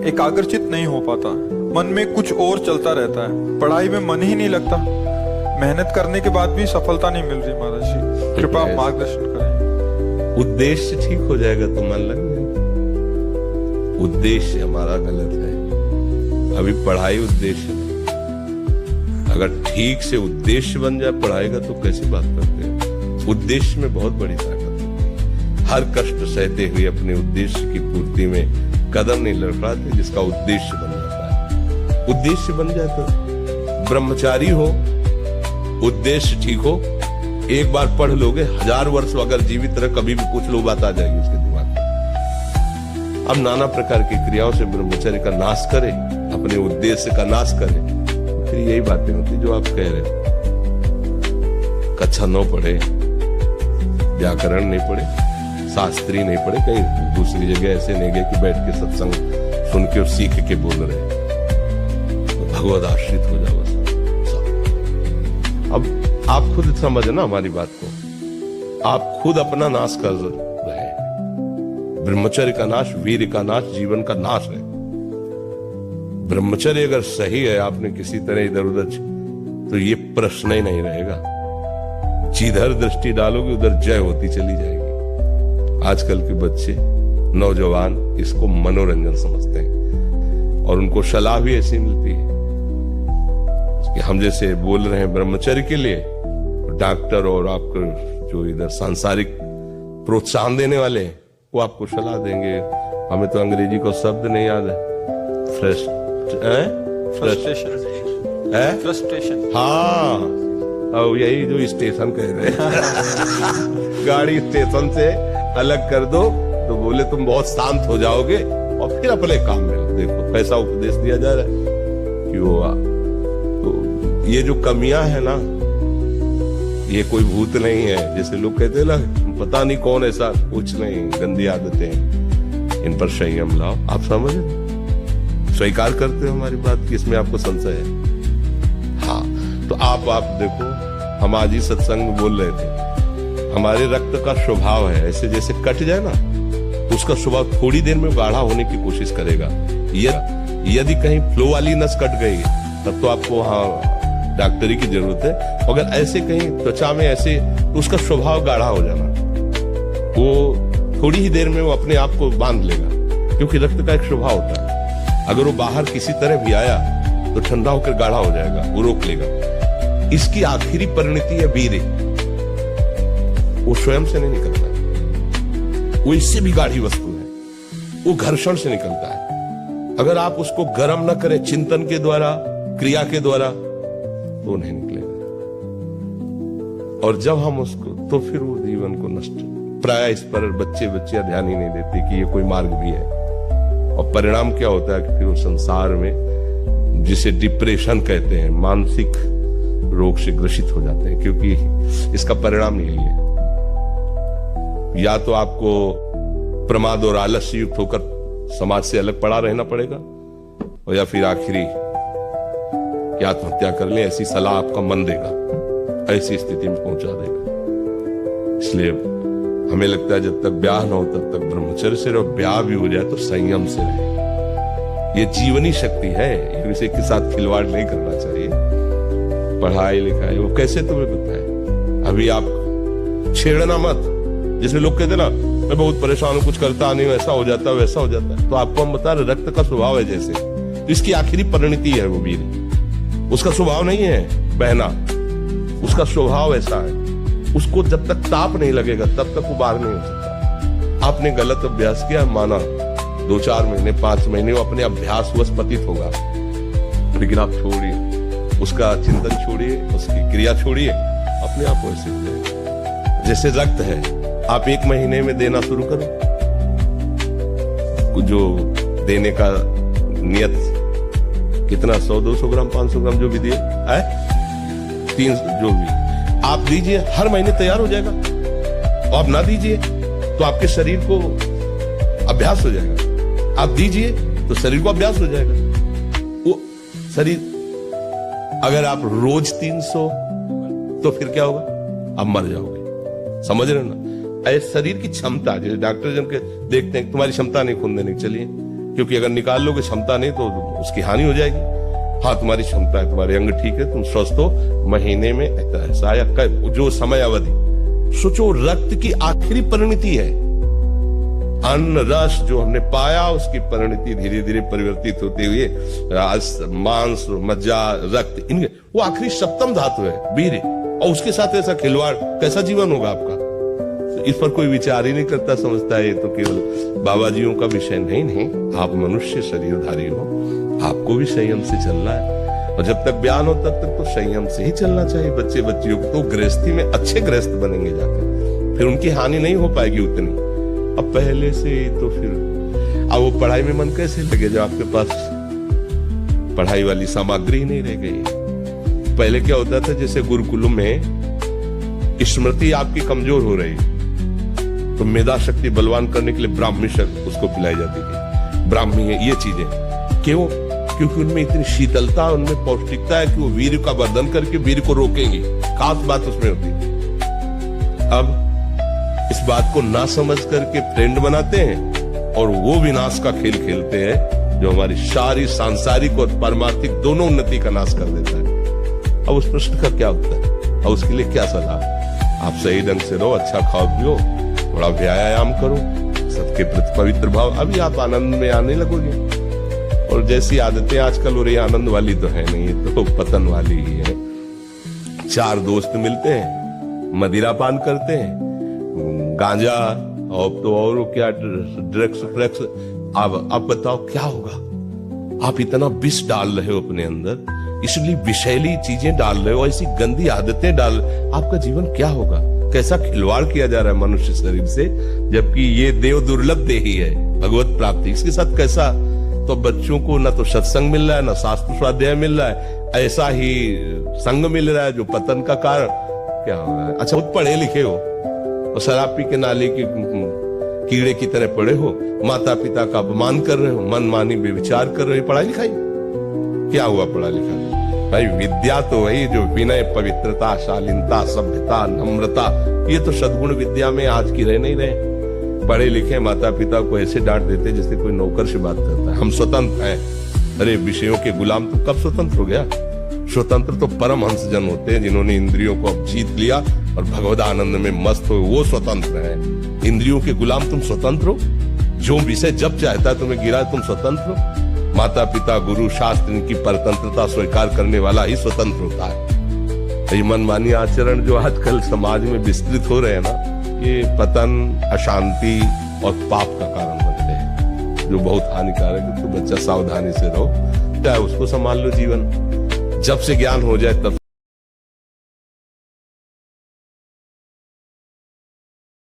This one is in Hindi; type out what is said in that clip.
एकाग्रचित नहीं हो पाता, मन में कुछ और चलता रहता है, पढ़ाई में मन ही नहीं लगता, मेहनत करने के बाद भी सफलता नहीं मिल रही। महाराज जी कृपा मार्गदर्शन करें। उद्देश्य ठीक हो जाएगा तो मन लग जाएगा। उद्देश्य हमारा गलत है, अभी पढ़ाई उद्देश्य नहीं। अगर ठीक से उद्देश्य बन जाए पढ़ाई का तो कैसी बात करते हैं। उद्देश्य में बहुत बड़ी ताकत है। हर कष्ट सहते हुए अपने उद्देश्य की पूर्ति में कदम नहीं लड़खड़ाते, जिसका उद्देश्य बन जाता है। उद्देश्य बन जाए तो ब्रह्मचारी हो, उद्देश्य ठीक हो, एक बार पढ़ लोगे, 1000 वर्ष अगर जीवित रहे कभी भी पूछ लो बात आ जाएगी उसके दिमाग में। अब नाना प्रकार की क्रियाओं से ब्रह्मचर्य का नाश करे, अपने उद्देश्य का नाश करे, तो फिर यही बातें होती जो आप कह रहे हो। कक्षा 9 पढ़े, व्याकरण नहीं पढ़े, शास्त्री नहीं पढ़े, कहीं दूसरी जगह ऐसे नहीं गए कि बैठ के सत्संग सुन के और सीख के बोल रहे, तो भगवद आश्रित हो जाओ। अब आप खुद समझना हमारी बात को, आप खुद अपना नाश कर रहे हैं। ब्रह्मचर्य का नाश, वीर का नाश, जीवन का नाश है। ब्रह्मचर्य अगर सही है, आपने किसी तरह इधर उधर, तो ये प्रश्न ही नहीं रहेगा। जिधर दृष्टि डालोगे उधर जय होती चली जाएगी। आजकल के बच्चे, नौजवान इसको मनोरंजन समझते हैं और उनको सलाह भी ऐसी मिलती है कि हम जैसे बोल रहे हैं ब्रह्मचर्य के लिए, डॉक्टर और आपको जो इधर सांसारिक प्रोत्साहन देने वाले वो आपको सलाह देंगे। हमें तो अंग्रेजी को शब्द नहीं याद है, फ्रस्ट्रेशन। हाँ, अब यही जो स्टेशन कह रहे हैं गाड़ी स्टेशन से अलग कर दो तो बोले तुम बहुत शांत हो जाओगे और फिर अपने काम में हो। देखो कैसा उपदेश दिया जा रहा है कि वो तो ये जो कमियां है ना, ये कोई भूत नहीं है जैसे लोग कहते हैं ना, पता नहीं कौन, ऐसा कुछ नहीं। गंदी आदतें हैं, इन पर संयम लाओ। आप समझ स्वीकार करते हो हमारी बात की, इसमें आपको संशय है? हाँ, तो आप देखो, हम आज ही सत्संग में बोल रहे थे, हमारे रक्त का स्वभाव है ऐसे, जैसे कट जाए ना तो उसका स्वभाव थोड़ी देर में गाढ़ा होने की कोशिश करेगा। यदि कहीं फ्लो वाली नस कट गई तब तो आपको वहां डॉक्टरी की जरूरत है। अगर ऐसे कहीं त्वचा में ऐसे, तो उसका स्वभाव गाढ़ा हो जाना, वो थोड़ी ही देर में वो अपने आप को बांध लेगा, क्योंकि रक्त का एक स्वभाव होता है। अगर वो बाहर किसी तरह भी आया तो ठंडा होकर गाढ़ा हो जाएगा, वो रोक लेगा। इसकी आखिरी परिणति है वीर, वो स्वयं से नहीं निकलता है, वो इससे भी गाढ़ी वस्तु है, वो घर्षण से निकलता है। अगर आप उसको गर्म न करें चिंतन के द्वारा, क्रिया के द्वारा, तो नहीं निकलेगा। और जब हम उसको, तो फिर वो जीवन को नष्ट, प्राय इस पर बच्चियां ध्यान ही नहीं देती कि ये कोई मार्ग भी है। और परिणाम क्या होता है कि फिर वो संसार में, जिसे डिप्रेशन कहते हैं, मानसिक रोग से ग्रसित हो जाते हैं, क्योंकि इसका परिणाम यही है। या तो आपको प्रमाद और आलस्य युक्त होकर समाज से अलग पड़ा रहना पड़ेगा, और या फिर आखिरी कि आत्महत्या कर ले, ऐसी सलाह आपका मन देगा, ऐसी स्थिति में पहुंचा देगा। इसलिए हमें लगता है जब तक ब्याह न हो तब तक ब्रह्मचर्य से रहो, ब्याह भी हो जाए तो संयम से रहे। ये जीवनी शक्ति है, इसे के साथ खिलवाड़ नहीं करना चाहिए। पढ़ाई लिखाई वो कैसे तुम्हें बताए, अभी आप छेड़ना मत। जैसे लोग कहते ना, मैं बहुत परेशान हूं, कुछ करता नहीं हूं, ऐसा हो जाता है वैसा हो जाता है, तो आपको हम बता रहे रक्त का स्वभाव है जैसे, तो इसकी आखिरी परिणति है वो वीर। उसका स्वभाव नहीं है बहना, उसका स्वभाव ऐसा है, उसको जब तक ताप नहीं लगेगा तब तक वो बाहर नहीं हो सकता। आपने गलत अभ्यास किया, माना 2-4 महीने 5 महीने वो अपने अभ्यास वश पतित होगा, लेकिन आप छोड़िए, उसका चिंतन छोड़िए, उसकी क्रिया छोड़िए, अपने आप वैसे हो जाएगा। जैसे रक्त है, आप 1 महीने में देना शुरू करो, जो देने का नियत कितना, 100-200 ग्राम 500 ग्राम जो भी दिए, 3 जो भी आप दीजिए, हर महीने तैयार हो जाएगा। और आप ना दीजिए तो आपके शरीर को अभ्यास हो जाएगा, आप दीजिए तो शरीर को अभ्यास हो जाएगा। वो शरीर, अगर आप रोज 300, तो फिर क्या होगा, आप मर जाओगे। समझ रहे ना? ऐसे शरीर की क्षमता, जैसे डॉक्टर जन के देखते हैं तुम्हारी क्षमता नहीं खून देने की, चलिए, क्योंकि अगर निकाल लोगे क्षमता नहीं तो उसकी हानि हो जाएगी। हाँ तुम्हारी क्षमता है, तुम्हारे अंग ठीक है, तुम स्वस्थ हो, महीने में ऐसा या जो समय अवधि, सोचो रक्त की आखिरी परिणति है, अन्न रस जो हमने पाया उसकी परिणति धीरे धीरे परिवर्तित होते हुए मांस, मज्जा, रक्त, इनके वो आखिरी सप्तम धातु है वीर्य, और उसके साथ ऐसा खिलवाड़, कैसा जीवन होगा आपका? इस पर कोई विचार ही नहीं करता, समझता है ये तो केवल बाबा जियों का विषय। नहीं, आप मनुष्य शरीरधारी हो, आपको भी संयम से चलना है, और जब तक बयान हो तब तक तो संयम से ही चलना चाहिए। बच्चे बच्चियों को तो गृहस्थी में अच्छे गृहस्थ बनेंगे जाकर, फिर उनकी हानि नहीं हो पाएगी उतनी। अब पहले से तो फिर अब वो पढ़ाई में मन कैसे लगे जब आपके पास पढ़ाई वाली सामग्री नहीं रह गई? पहले क्या होता था, जैसे गुरुकुलों में स्मृति आपकी कमजोर हो रही तो मेधा शक्ति बलवान करने के लिए ब्राह्मी शक्ति उसको पिलाई जाती थी, ब्राह्मी है ये चीजें। क्यों? क्योंकि उनमें इतनी शीतलता, उनमें पौष्टिकता है कि वो वीर का वर्धन करके वीर को रोकेंगे, खास बात उसमें होती है। अब इस बात को ना समझ करके ट्रेंड बनाते हैं और वो विनाश का खेल खेलते हैं जो हमारी सारी सांसारिक और पारमार्थिक दोनों उन्नति का नाश कर देता है। अब उस प्रश्न का क्या उत्तर है और उसके लिए क्या सलाह? आप सही ढंग से रहो, अच्छा खाओ पियो, थोड़ा व्यायाम करो, सबके प्रति पवित्र भाव, अभी आप आनंद में आने लगोगे। और जैसी आदतें आजकल हो रही, आनंद वाली तो है नहीं, तो पतन वाली ही है। चार दोस्त मिलते हैं, मदिरा पान करते हैं, गांजा और तो और क्या ड्रग्स फ्रग्स। अब बताओ क्या होगा? आप इतना विष डाल रहे हो अपने अंदर, इसलिए विषैली चीजें डाल रहे हो, ऐसी गंदी आदतें डाल, आपका जीवन क्या होगा? कैसा खिलवाड़ किया जा रहा है मनुष्य शरीर से, जबकि ये देव दुर्लभ देही है भगवत प्राप्ति, इसके साथ कैसा? तो बच्चों को न तो सत्संग मिल रहा है, न शास्त्र स्वाध्याय मिल रहा है, ऐसा ही संग मिल रहा है जो पतन का कारण क्या हो रहा है। अच्छा, खुद पढ़े लिखे हो और शराब पी के नाले के कीड़े की तरह पड़े हो, माता पिता का अपमान कर रहे हो, मन मानी बेविचार कर रहे हो, पढ़ाई लिखाई क्या हुआ? पढ़ा लिखा भाई, विद्या तो वही जो विनय, पवित्रता, शालीनता, सभ्यता, नम्रता, ये तो सद्गुण विद्या में आज की रह नहीं रहे। पढ़े लिखे माता पिता को ऐसे डांट देते जैसे कोई नौकर से बात करता है, हम स्वतंत्र हैं। अरे विषयों के गुलाम तो कब स्वतंत्र हो गया? स्वतंत्र तो परमहंस जन होते हैं जिन्होंने इंद्रियों को अब जीत लिया और भगवद आनंद में मस्त हो, वो स्वतंत्र हैं। इंद्रियों के गुलाम तुम स्वतंत्र हो, जो विषय जब चाहता है तुम्हें गिरा, तुम स्वतंत्र हो। माता पिता, गुरु, शास्त्र, इनकी परतंत्रता स्वीकार करने वाला ही स्वतंत्र होता है। ये मनमानी आचरण जो आजकल समाज में विस्तृत हो रहे हैं ना, ये पतन, अशांति और पाप का कारण बनते हैं, जो बहुत हानिकारक है। तो बच्चा सावधानी से रहो, चाहे उसको संभाल लो जीवन। जब से ज्ञान हो जाए तब